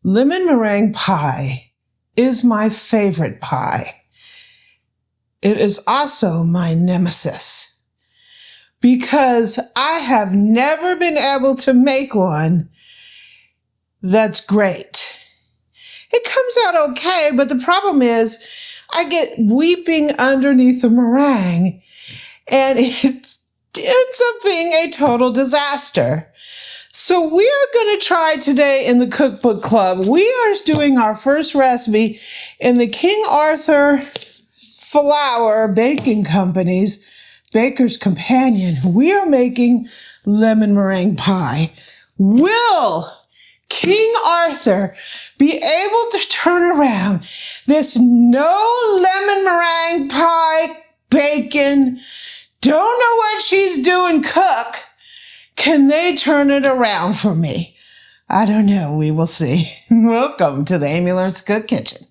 Lemon meringue pie is my favorite pie. It is also my nemesis because I have never been able to make one that's great. It comes out okay, but the problem is I get weeping underneath the meringue and it ends up being a total disaster. So we are going to try today in the Cookbook Club. We are doing our first recipe in the King Arthur Flour Baking Company's Baker's Companion. We are making lemon meringue pie. Will King Arthur be able to turn around this no lemon meringue pie bacon, don't know what she's doing cook? Can they turn it around for me? I don't know. We will see. Welcome to the Amy Learns to Cook kitchen.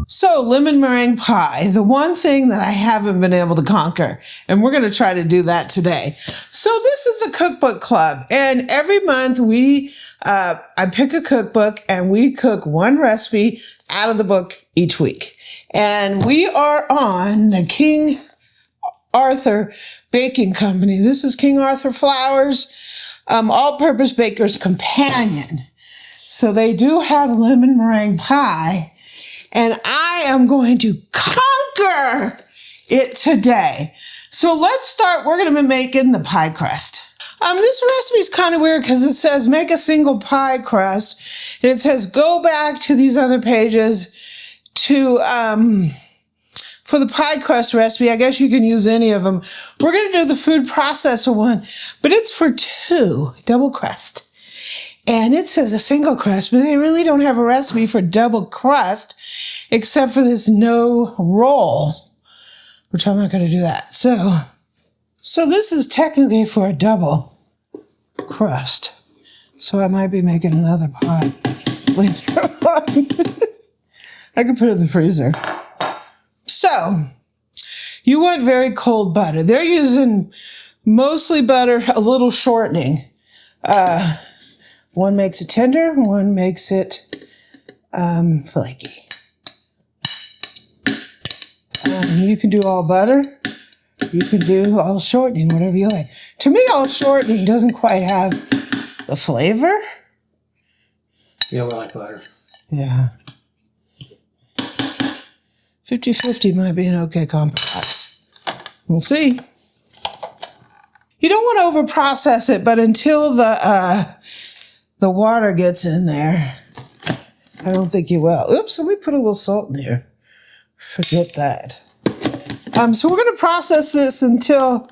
So, lemon meringue pie, the one thing that I haven't been able to conquer, and we're going to try to do that today. So, this is a cookbook club, and every month I pick a cookbook and we cook one recipe out of the book each week. And we are on the King Arthur Baking Company. This is King Arthur Flour's all-purpose baker's companion. So they do have lemon meringue pie, and I am going to conquer it today. So let's start. We're going to be making the pie crust. This recipe is kind of weird because it says make a single pie crust, and it says go back to these other pages to for the pie crust recipe. I guess you can use any of them. We're going to do the food processor one, but it's for 2, double crust. And it says a single crust, but they really don't have a recipe for double crust except for this no roll, which I'm not going to do that. So this is technically for a double crust. So I might be making another pie later on. I could put it in the freezer. So, you want very cold butter. They're using mostly butter, a little shortening. One makes it tender, one makes it flaky. You can do all butter. You can do all shortening, whatever you like. To me, all shortening doesn't quite have the flavor. Yeah, we like butter. Yeah. 50-50 might be an okay compromise. We'll see. You don't want to over-process it, but until the water gets in there, I don't think you will. Oops, let me put a little salt in here. Forget that. So we're going to process this until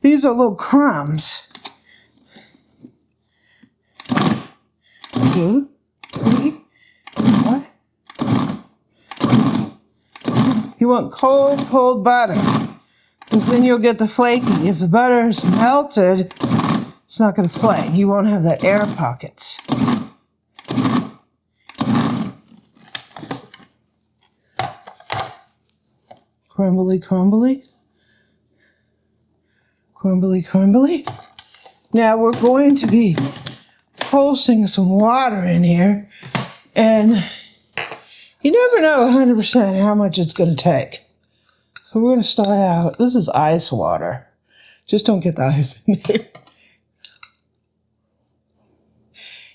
these are little crumbs. 2, 3, 4. You want cold, cold butter, because then you'll get the flaky. If the butter is melted, it's not going to flake. You won't have that air pockets. Crumbly, crumbly. Crumbly, crumbly. Now we're going to be pulsing some water in here, and you never know 100% how much it's going to take. So we're going to start out. This is ice water. Just don't get the ice in there.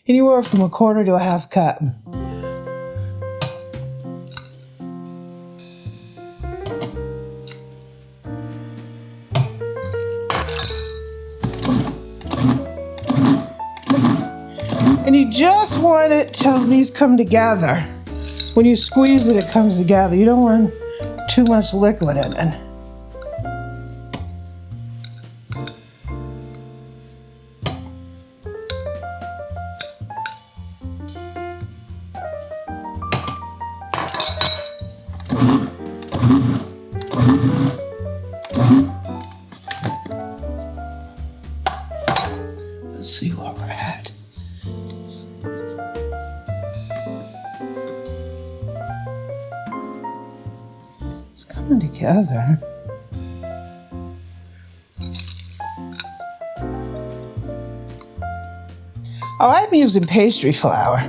Anywhere from 1/4 to 1/2 cup. And you just want it till these come together. When you squeeze it, it comes together. You don't want too much liquid in it. Let's see where we're at. It's coming together. Oh, I'm using pastry flour.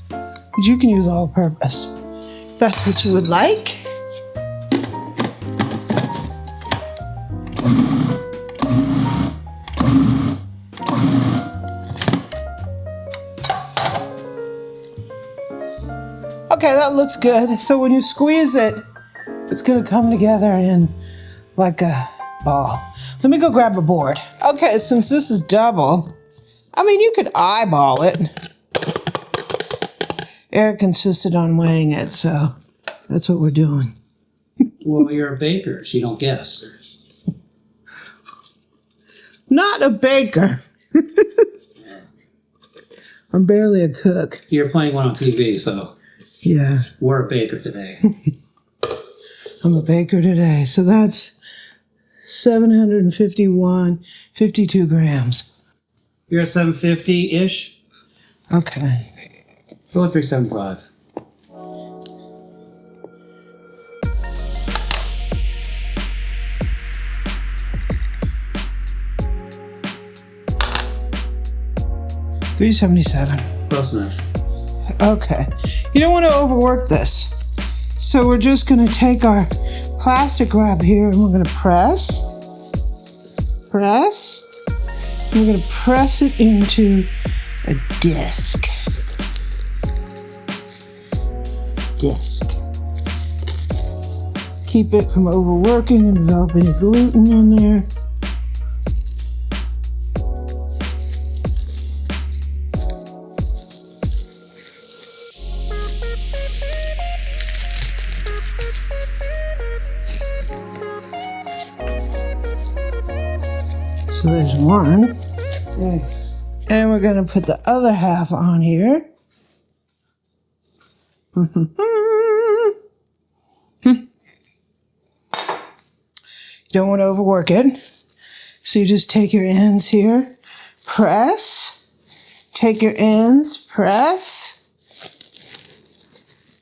But you can use all-purpose if that's what you would like. Okay, that looks good. So when you squeeze it, it's gonna come together in like a ball. Let me go grab a board. Okay, since this is double, I mean, you could eyeball it. Eric insisted on weighing it, so that's what we're doing. Well, you're a baker, so you don't guess. Not a baker. I'm barely a cook. You're playing one on TV, so Yeah. we're a baker today. I'm a baker today. So that's 52 grams. You're at 750-ish. Okay. Go with 375. $377. Close enough. Okay. You don't want to overwork this. So we're just going to take our plastic wrap here and we're going to press. Press. And we're going to press it into a disc. Disc. Keep it from overworking and develop any gluten in there. So there's one. And we're going to put the other half on here. You don't want to overwork it. So you just take your ends here, press, take your ends, press,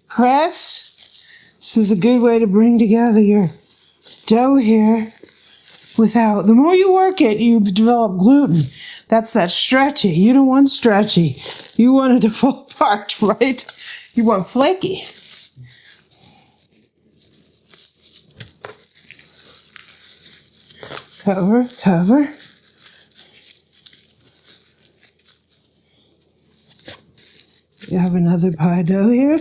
press. This is a good way to bring together your dough here without, the more you work it, you develop gluten. That's that stretchy. You don't want stretchy. You want it to fall apart, right? You want flaky. Cover, cover. We have another pie dough here.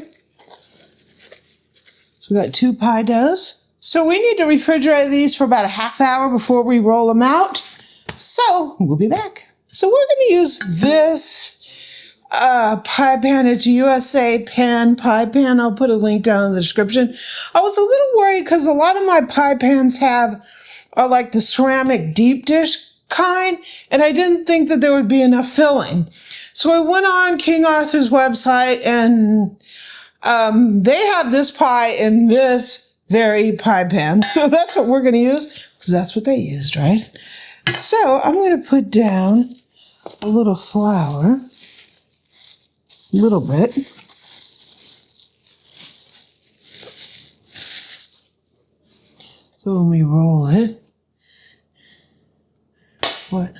So we got 2 pie doughs. So we need to refrigerate these for about a half hour before we roll them out. So we'll be back. So we're going to use this pie pan. It's a USA pan pie pan. I'll put a link down in the description. I was a little worried because a lot of my pie pans are like the ceramic deep dish kind, and I didn't think that there would be enough filling. So I went on King Arthur's website, and they have this pie in this very pie pan. So that's what we're going to use, because that's what they used, right? So I'm going to put down a little flour, a little bit. So when we roll it, what?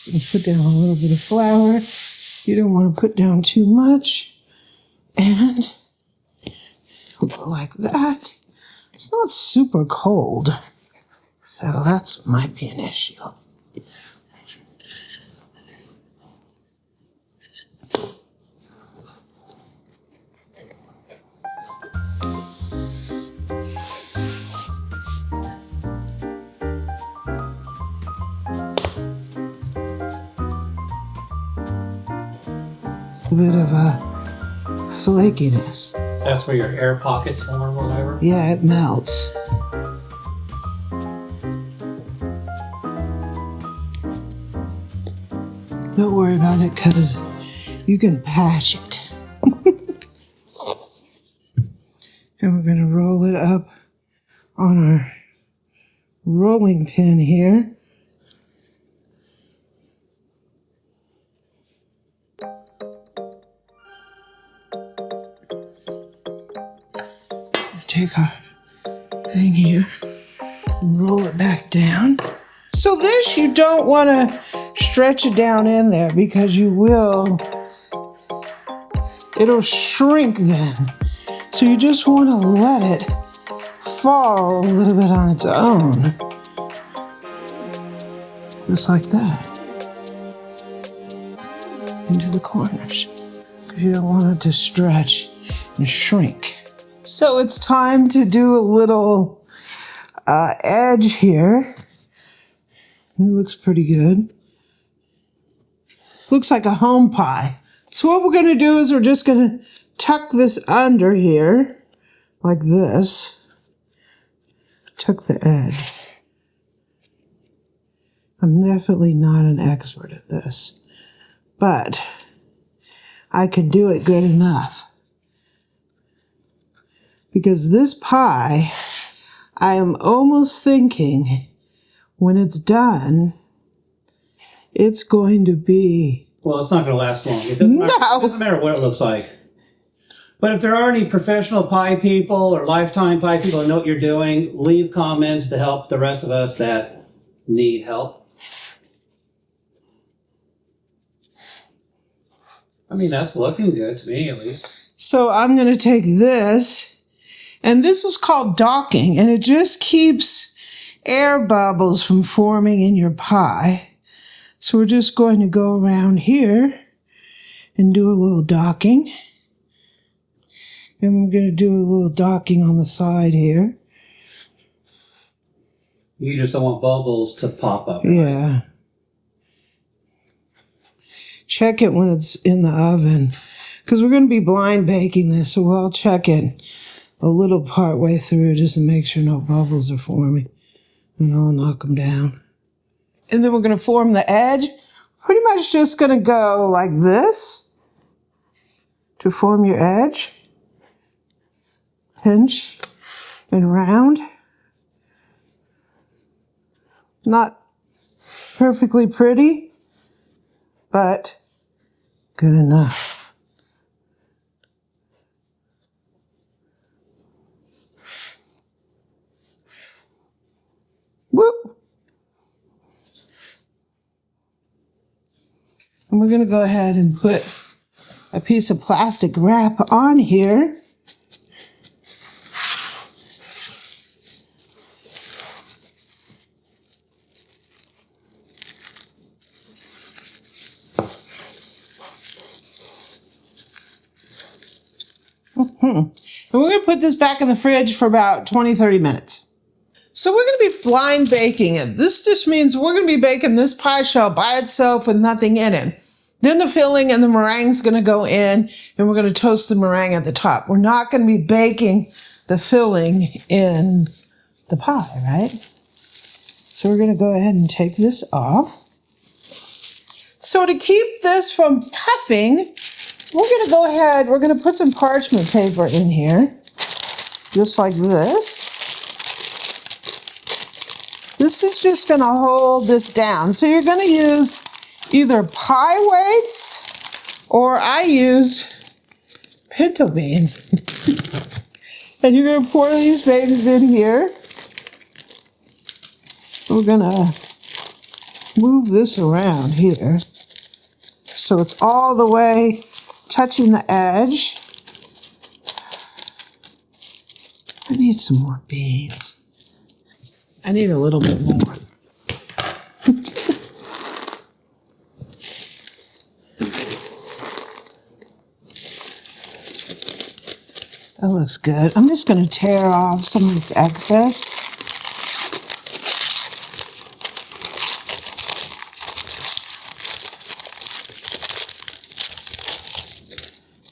You put down a little bit of flour. You don't want to put down too much. And like that. It's not super cold, so that might be an issue. A bit of a flakiness. That's where your air pockets are or whatever? Yeah, it melts. Don't worry about it, because you can patch it. And we're going to roll it up on our rolling pin here. Take our thing here and roll it back down. So this, you don't want to stretch it down in there because it'll shrink then. So you just want to let it fall a little bit on its own. Just like that. Into the corners. Because you don't want it to stretch and shrink. So it's time to do a little edge here. It looks pretty good. Looks like a home pie. So what we're going to do is we're just going to tuck this under here, like this. Tuck the edge. I'm definitely not an expert at this, but I can do it good enough. Because this pie, I am almost thinking when it's done, it's going to be... Well, it's not going to last long. It doesn't matter what it looks like. But if there are any professional pie people or lifetime pie people that know what you're doing, leave comments to help the rest of us that need help. I mean, that's looking good to me, at least. So I'm going to take this, and this is called docking, and it just keeps air bubbles from forming in your pie. So we're just going to go around here and do a little docking. And we're going to do a little docking on the side here. You just don't want bubbles to pop up. Yeah. Check it when it's in the oven. Because we're going to be blind baking this, so I'll check it a little part way through just to make sure no bubbles are forming. And I'll knock them down. And then we're going to form the edge. Pretty much just going to go like this to form your edge. Pinch and round. Not perfectly pretty, but good enough. Whoop. And we're going to go ahead and put a piece of plastic wrap on here. And we're going to put this back in the fridge for about 20-30 minutes. So we're going to be blind baking it. This just means we're going to be baking this pie shell by itself with nothing in it. Then the filling and the meringue is going to go in, and we're going to toast the meringue at the top. We're not going to be baking the filling in the pie, right? So we're going to go ahead and take this off. So to keep this from puffing, we're going to go ahead, we're going to put some parchment paper in here, just like this. This is just going to hold this down. So you're going to use either pie weights, or I use pinto beans. And you're going to pour these babies in here. We're going to move this around here so it's all the way touching the edge. I need some more beans. I need a little bit more. That looks good. I'm just going to tear off some of this excess.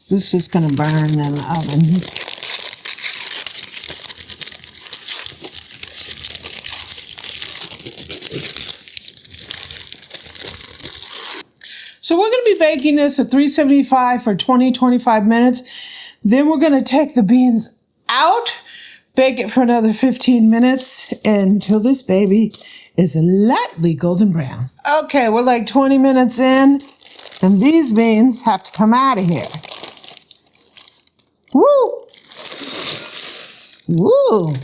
This is just going to burn in the oven. So we're going to be baking this at 375 for 20-25 minutes. Then we're going to take the beans out, bake it for another 15 minutes until this baby is lightly golden brown. Okay, we're like 20 minutes in, and these beans have to come out of here. Woo! Woo!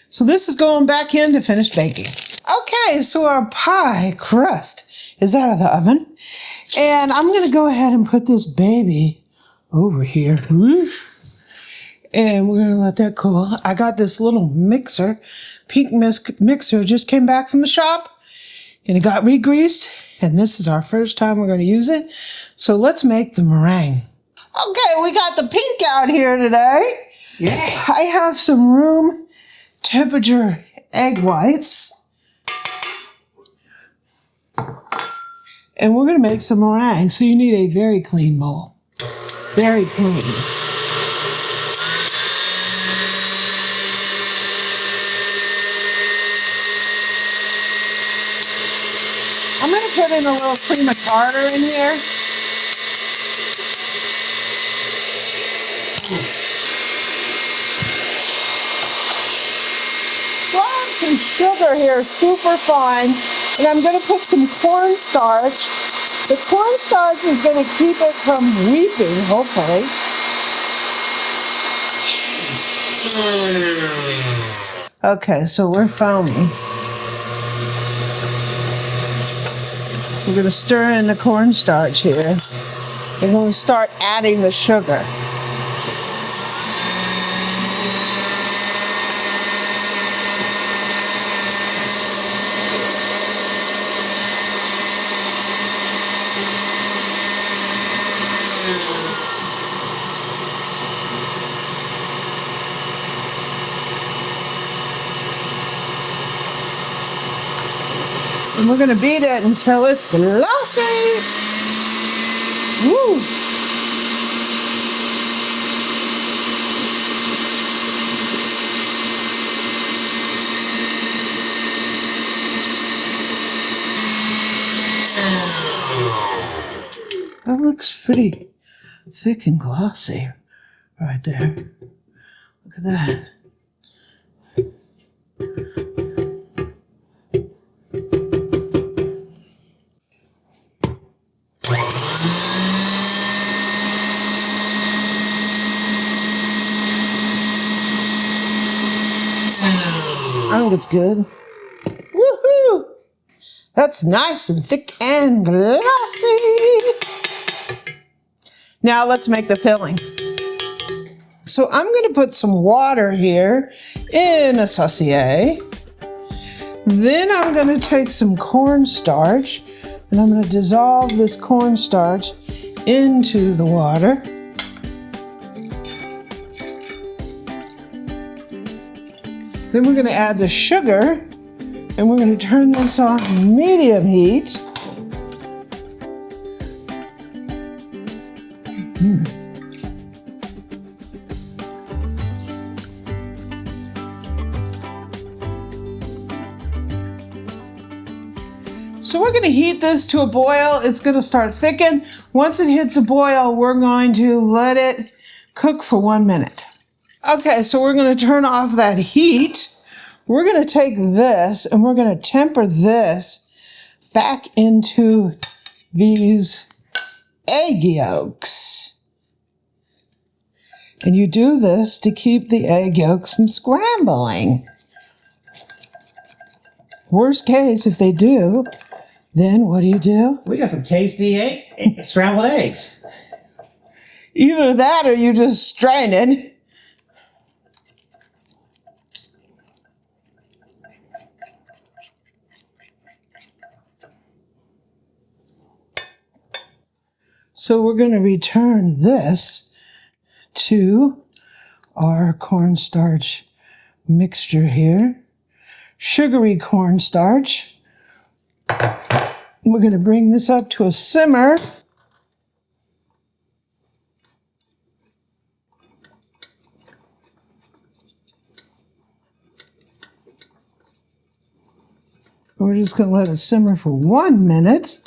So this is going back in to finish baking. Okay, Okay, so our pie crust is out of the oven. And I'm going to go ahead and put this baby over here. And we're going to let that cool. I got this little mixer, pink mixer, just came back from the shop. And it got re-greased. And this is our first time we're going to use it. So let's make the meringue. Okay, we got the pink out here today. Yeah. I have some room temperature egg whites. And we're going to make some meringue. So you need a very clean bowl. Very clean. I'm going to put in a little cream of tartar in here. So I have some sugar here, super fine, and I'm going to put some cornstarch. The cornstarch is going to keep it from weeping, hopefully. Okay, so we're foaming. We're going to stir in the cornstarch here. We're going to start adding the sugar. And we're going to beat it until it's glossy. Woo! That looks pretty thick and glossy right there. Look at that. I think it's good. Woohoo! That's nice and thick and glossy. Now let's make the filling. So I'm going to put some water here in a saucier. Then I'm going to take some cornstarch and I'm going to dissolve this cornstarch into the water. Then we're going to add the sugar, and we're going to turn this on medium heat. So we're going to heat this to a boil. It's going to start thickening. Once it hits a boil, we're going to let it cook for 1 minute. Okay, so we're going to turn off that heat. We're going to take this and we're going to temper this back into these egg yolks. And you do this to keep the egg yolks from scrambling. Worst case, if they do, then what do? We got some tasty scrambled eggs. Either that or you just strain it. So we're going to return this to our cornstarch mixture here. Sugary cornstarch. We're going to bring this up to a simmer. We're just going to let it simmer for 1 minute.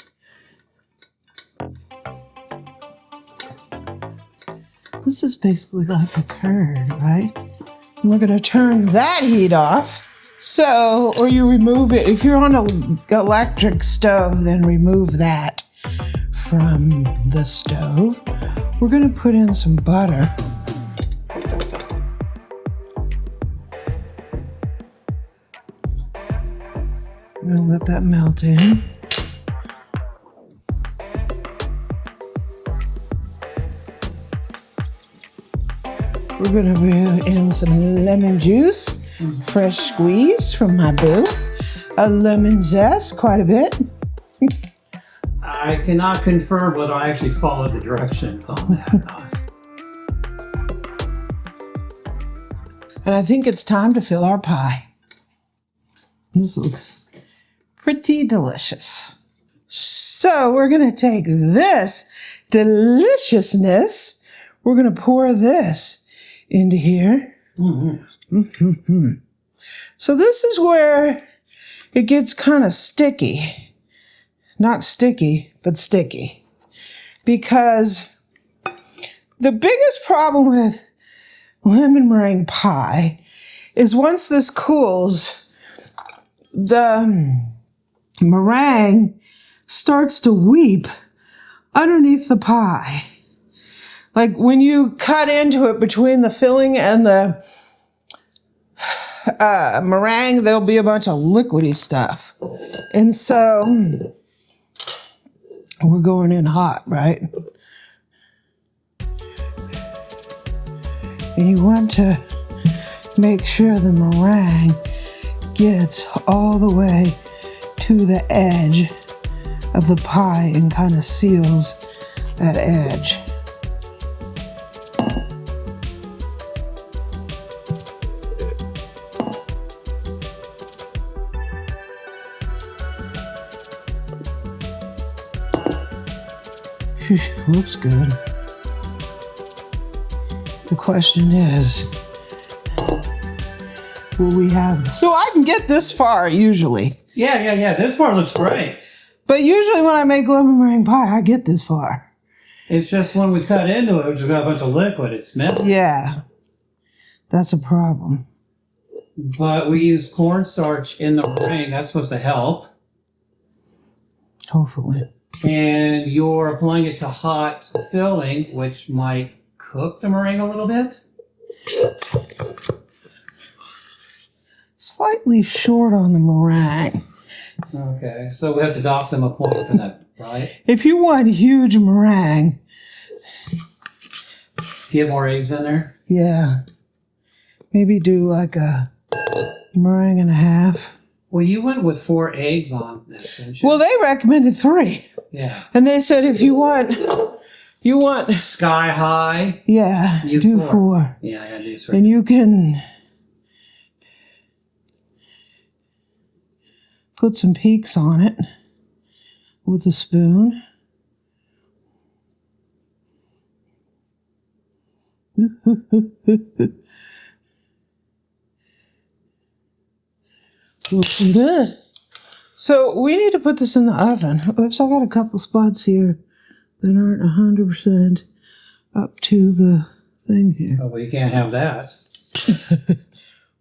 This is basically like a curd, right? And we're going to turn that heat off. So, or you remove it. If you're on an electric stove, then remove that from the stove. We're going to put in some butter. I'm I'm gonna let that melt in. We're gonna put in some lemon juice, fresh squeeze from my boo, a lemon zest, quite a bit. I cannot confirm whether I actually followed the directions on that or not. And I think it's time to fill our pie. This looks pretty delicious. So we're gonna take this deliciousness, we're gonna pour this into here. So this is where it gets kind of sticky. Not sticky, but sticky. Because the biggest problem with lemon meringue pie is once this cools, the meringue starts to weep underneath the pie. Like when you cut into it between the filling and the meringue, there'll be a bunch of liquidy stuff. And so we're going in hot, right? And you want to make sure the meringue gets all the way to the edge of the pie and kind of seals that edge. Looks good. The question is, will we have... So I can get this far usually. Yeah. This part looks great. But usually when I make lemon meringue pie, I get this far. It's just when we cut into it, we've got a bunch of liquid. It's messy. Yeah. That's a problem. But we use cornstarch in the meringue. That's supposed to help. Hopefully. And you're applying it to hot filling, which might cook the meringue a little bit. Slightly short on the meringue. Okay, so we have to dock them a point for that, right? If you want huge meringue, Get more eggs in there? yeah, maybe do like a meringue and a half. Well, you went with 4 eggs on this, didn't you? Well, they recommended 3. Yeah. And they said if you want, Sky high. yeah, Use do 4. 4. Yeah, I gotta do 3. And you can put some peaks on it with a spoon. Looking good. So we need to put this in the oven. Oops, I got a couple spots here that aren't 100% up to the thing here. Oh, well, you can't have that.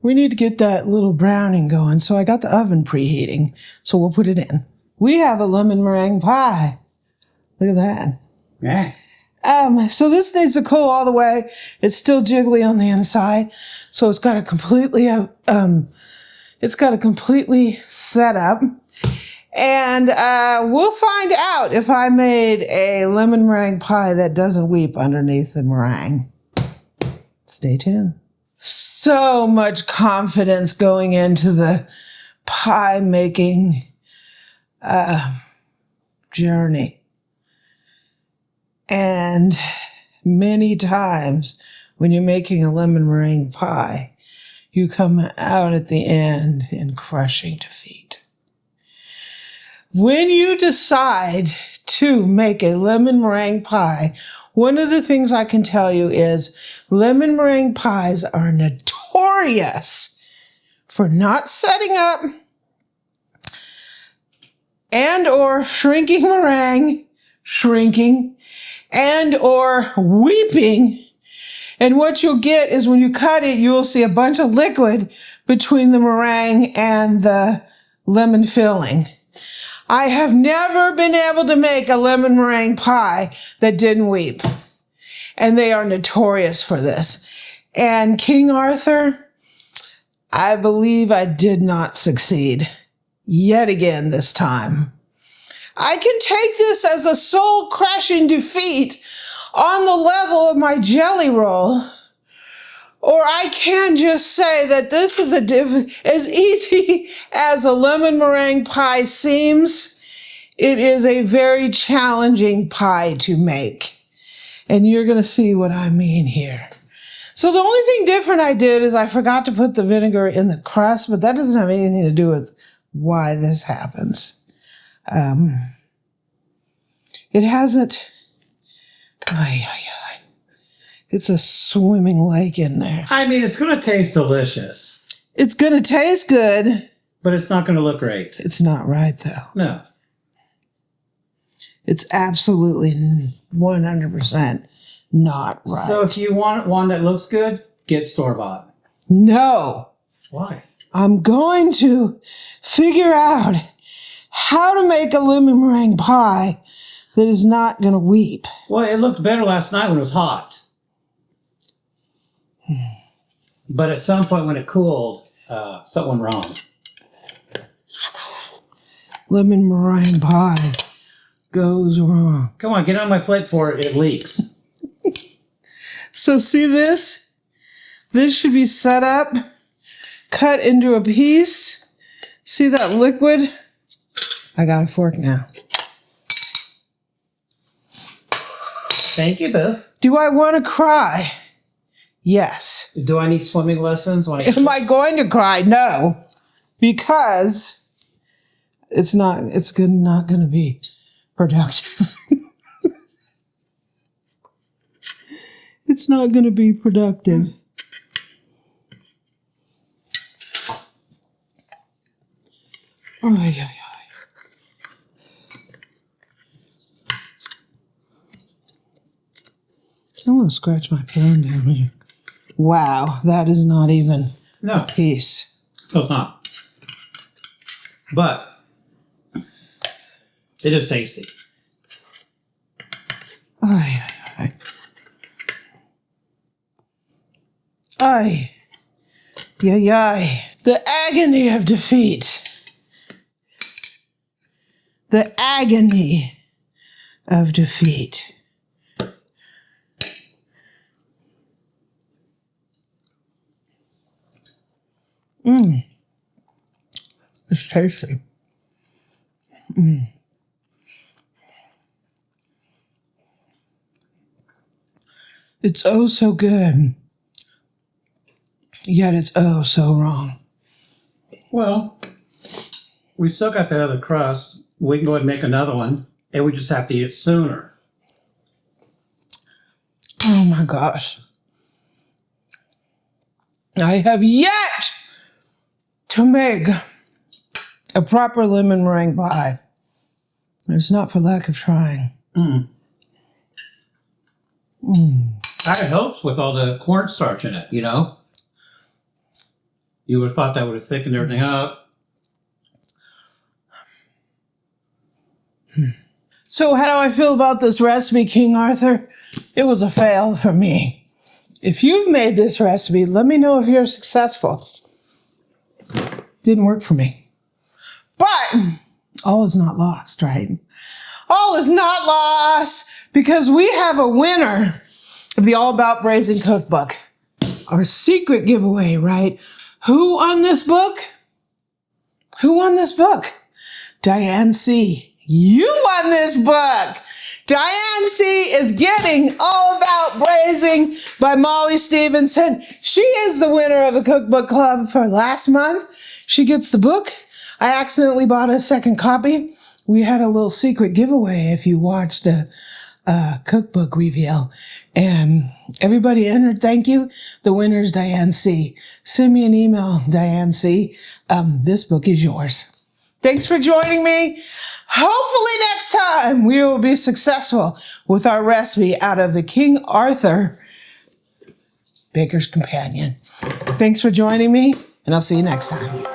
We need to get that little browning going. So I got the oven preheating. So we'll put it in. We have a lemon meringue pie. Look at that. Yeah. So this needs to cool all the way. It's still jiggly on the inside. So it's got to completely, set up. And we'll find out if I made a lemon meringue pie that doesn't weep underneath the meringue. Stay tuned. So much confidence going into the pie making journey. And many times when you're making a lemon meringue pie, you come out at the end in crushing defeat. When you decide to make a lemon meringue pie, one of the things I can tell you is lemon meringue pies are notorious for not setting up and or shrinking meringue, and or weeping. And what you'll get is when you cut it, you will see a bunch of liquid between the meringue and the lemon filling. I have never been able to make a lemon meringue pie that didn't weep. And they are notorious for this. And King Arthur, I believe I did not succeed yet again this time. I can take this as a soul-crushing defeat on the level of my jelly roll, or I can just say that this is as easy as a lemon meringue pie seems. It is a very challenging pie to make, and you're going to see what I mean here. So the only thing different I did is I forgot to put the vinegar in the crust, but that doesn't have anything to do with why this happens. It hasn't, it's a swimming lake in there. I mean, it's going to taste delicious. It's going to taste good. But it's not going to look great. It's not right, though. No. It's absolutely 100% not right. So if you want one that looks good, get store-bought. No. Why? I'm going to figure out how to make a lemon meringue pie that is not going to weep. Well, it looked better last night when it was hot. But at some point when it cooled, something went wrong. Lemon meringue pie goes wrong. Come on, get on my plate before it leaks. So see this? This should be set up, cut into a piece. See that liquid? I got a fork now. Thank you, Boo. Do I want to cry? Yes. Do I need swimming lessons? Am I going to cry? No. Because it's not going to be productive. It's not going to be productive. Ay, ay, ay. I want to scratch my pan down here. Wow, that is not even a piece. No, it's not. But it is tasty. Ay, ay, ay. Ay. Yay, yay. The agony of defeat. The agony of defeat. It's tasty. It's oh so good. Yet it's oh so wrong. Well, we still got that other crust. We can go ahead and make another one, and we just have to eat it sooner. Oh my gosh. I have yet to make a proper lemon meringue pie. It's not for lack of trying. I had hopes with all the cornstarch in it, you know? You would have thought that would have thickened everything up. So how do I feel about this recipe, King Arthur? It was a fail for me. If you've made this recipe, let me know if you're successful. Didn't work for me. But all is not lost, right? All is not lost because we have a winner of the All About Braising Cookbook. Our secret giveaway, right? Who won this book? Who won this book? Diane C. You won this book. Diane C. is getting All About Braising by Molly Stevenson. She is the winner of the Cookbook Club for last month. She gets the book. I accidentally bought a second copy. We had a little secret giveaway if you watched a cookbook reveal. And everybody entered. Thank you. The winner's Diane C. Send me an email, Diane C. This book is yours. Thanks for joining me. Hopefully next time we will be successful with our recipe out of the King Arthur Baker's Companion. Thanks for joining me, and I'll see you next time.